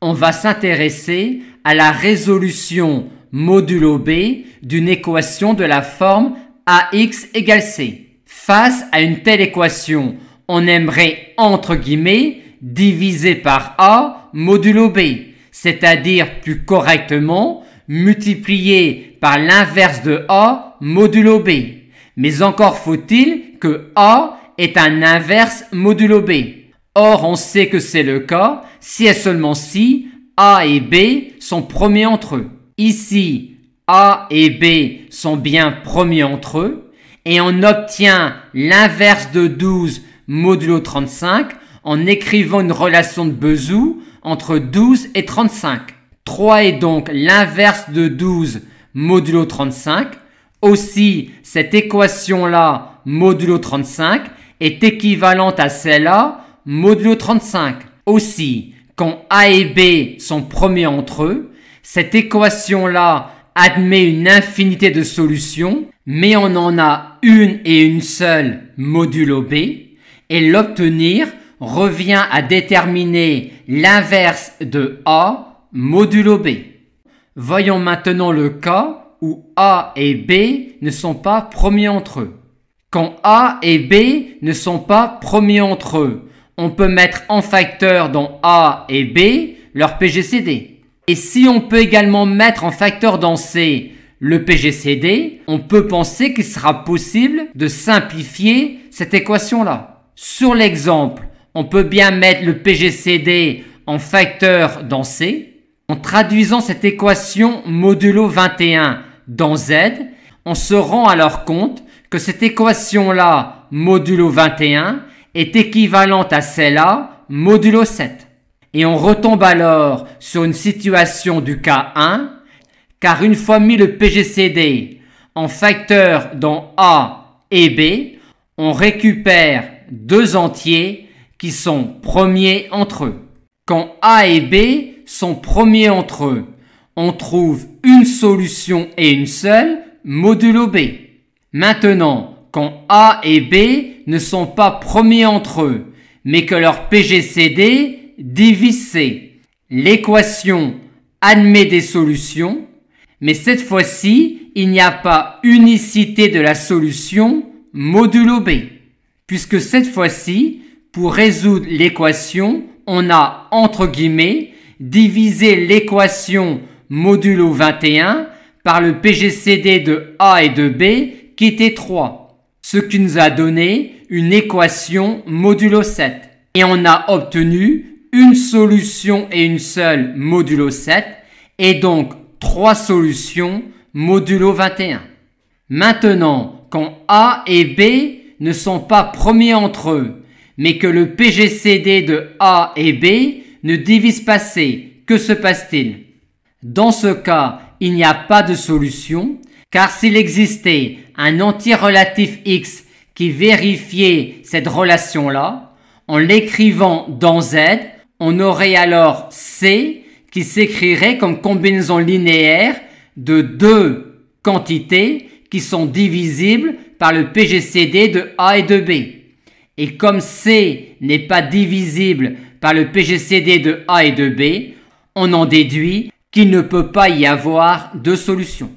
On va s'intéresser à la résolution modulo B d'une équation de la forme AX égale C. Face à une telle équation, on aimerait, entre guillemets, diviser par A modulo B, c'est-à-dire plus correctement, multiplier par l'inverse de A modulo B. Mais encore faut-il que A est un inverse modulo B. Or, on sait que c'est le cas si et seulement si A et B sont premiers entre eux. Ici, A et B sont bien premiers entre eux et on obtient l'inverse de 12 modulo 35 en écrivant une relation de Bézout entre 12 et 35. 3 est donc l'inverse de 12 modulo 35. Aussi, cette équation-là, modulo 35, est équivalente à celle-là, modulo 35. Aussi, quand A et B sont premiers entre eux, cette équation-là admet une infinité de solutions, mais on en a une et une seule modulo B, et l'obtenir revient à déterminer l'inverse de A modulo B. Voyons maintenant le cas où A et B ne sont pas premiers entre eux. Quand A et B ne sont pas premiers entre eux, on peut mettre en facteur dans A et B leur PGCD. Et si on peut également mettre en facteur dans C le PGCD, on peut penser qu'il sera possible de simplifier cette équation-là. Sur l'exemple, on peut bien mettre le PGCD en facteur dans C. En traduisant cette équation modulo 21 dans Z, on se rend alors compte que cette équation-là, modulo 21, est équivalente à celle-là, modulo 7. Et on retombe alors sur une situation du cas 1, car une fois mis le PGCD en facteur dans A et B, on récupère deux entiers qui sont premiers entre eux. Quand A et B sont premiers entre eux, on trouve une solution et une seule, modulo B. Maintenant, quand A et B ne sont pas premiers entre eux, mais que leur PGCD divise C, l'équation admet des solutions, mais cette fois-ci, il n'y a pas unicité de la solution modulo B, puisque cette fois-ci, pour résoudre l'équation, on a, entre guillemets, divisé l'équation modulo 21 par le PGCD de A et de B qui était 3, ce qui nous a donné une équation modulo 7. Et on a obtenu une solution et une seule modulo 7 et donc 3 solutions modulo 21. Maintenant, quand A et B ne sont pas premiers entre eux, mais que le PGCD de A et B ne divise pas C, que se passe-t-il? Dans ce cas, il n'y a pas de solution, car s'il existait un entier relatif X qui vérifiait cette relation-là, en l'écrivant dans Z, on aurait alors C qui s'écrirait comme combinaison linéaire de deux quantités qui sont divisibles par le PGCD de A et de B. Et comme C n'est pas divisible par le PGCD de A et de B, on en déduit qu'il ne peut pas y avoir de solution.